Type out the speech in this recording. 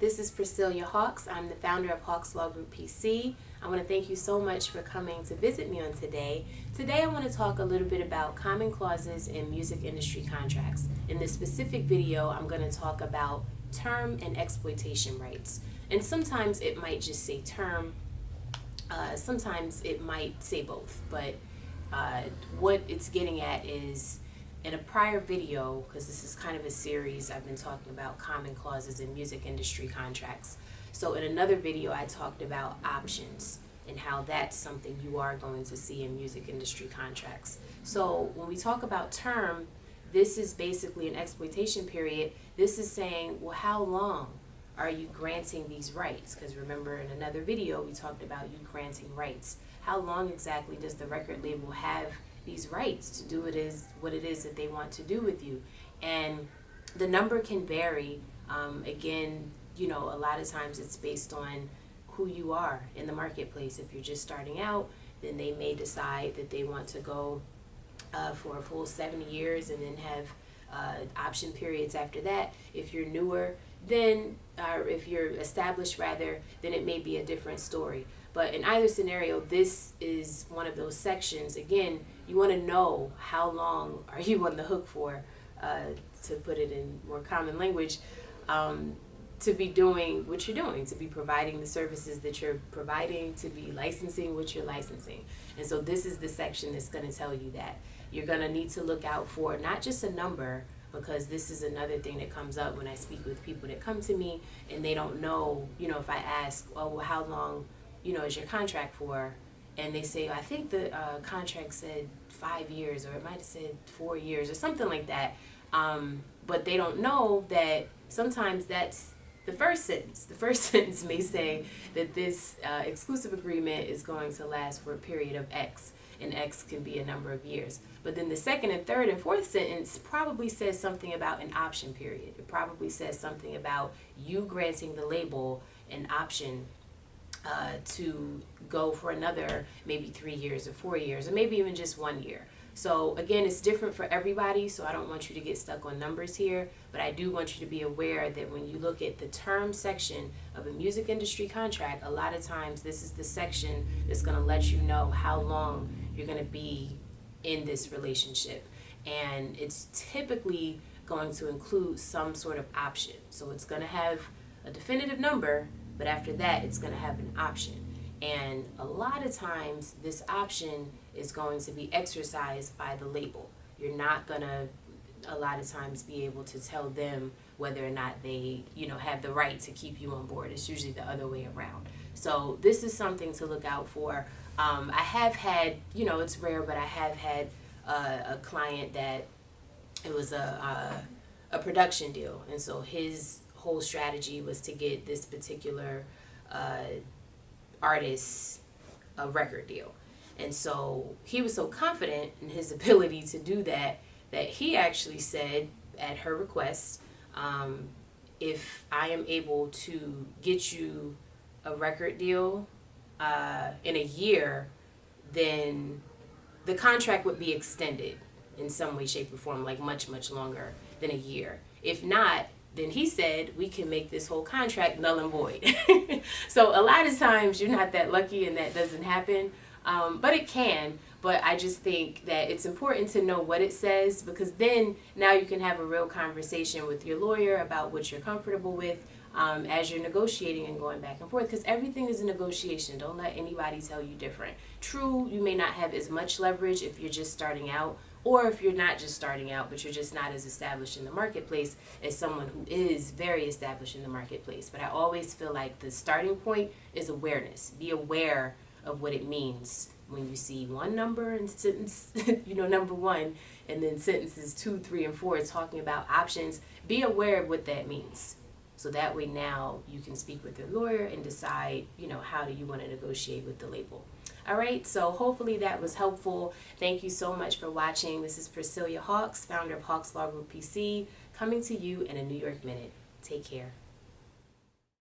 this is Priscilla Hawks. I'm the founder of Hawks Law Group PC. I want to thank you so much for coming to visit me on today. Today I want to talk a little bit about common clauses in music industry contracts. In this specific video, I'm going to talk about term and exploitation rights. And sometimes it might just say term, sometimes it might say both, but what it's getting at is, in a prior video, because this is kind of a series, I've been talking about common clauses in music industry contracts. So in another video, I talked about options and how that's something you are going to see in music industry contracts. So when we talk about term, this is basically an exploitation period. This is saying, well, how long are you granting these rights? Because remember, in another video, we talked about you granting rights. How long exactly does the record label have these rights to do what it is that they want to do with you? And the number can vary. Again, a lot of times it's based on who you are in the marketplace. If you're just starting out, then they may decide that they want to go for a full 7 years and then have option periods after that. If you're newer, then, or if you're established rather, then it may be a different story. But in either scenario, this is one of those sections. Again, you want to know how long are you on the hook for, to put it in more common language, to be doing what you're doing, to be providing the services that you're providing, to be licensing what you're licensing. And so this is the section that's going to tell you that. You're going to need to look out for not just a number, because this is another thing that comes up when I speak with people that come to me and they don't know, if I ask, well, how long, is your contract for? And they say, I think the contract said 5 years, or it might have said 4 years, or something like that. But they don't know that sometimes that's the first sentence. The first sentence may say that this exclusive agreement is going to last for a period of X, and X can be a number of years. But then the second and third and fourth sentence probably says something about an option period. It probably says something about you granting the label an option to go for another maybe 3 years or 4 years, or maybe even just 1 year. So again, it's different for everybody, so I don't want you to get stuck on numbers here, but I do want you to be aware that when you look at the term section of a music industry contract, a lot of times this is the section that's going to let you know how long you're going to be in this relationship. And it's typically going to include some sort of option. So it's going to have a definitive number, but after that, it's going to have an option. And a lot of times, this option is going to be exercised by the label. You're not going to, a lot of times, be able to tell them whether or not they, have the right to keep you on board. It's usually the other way around. So this is something to look out for. I have had, it's rare, but I have had a client that it was a production deal. And so his whole strategy was to get this particular artist a record deal. And so he was so confident in his ability to do that, that he actually said at her request, if I am able to get you a record deal in a year, then the contract would be extended in some way, shape, or form, like much, much longer than a year. If not, then he said we can make this whole contract null and void. So a lot of times you're not that lucky and that doesn't happen, but it can. But I just think that it's important to know what it says, because then now you can have a real conversation with your lawyer about what you're comfortable with as you're negotiating and going back and forth, because everything is a negotiation. Don't let anybody tell you different. True, you may not have as much leverage if you're just starting out, or if you're not just starting out, but you're just not as established in the marketplace as someone who is very established in the marketplace. But I always feel like the starting point is awareness. Be aware of what it means when you see one number in sentence, number one, and then sentences 2, 3, and 4 talking about options. Be aware of what that means. So that way now you can speak with your lawyer and decide, how do you want to negotiate with the label. All right, so hopefully that was helpful. Thank you so much for watching. This is Priscilla Hawks, founder of Hawks Law Group PC, coming to you in a New York Minute. Take care.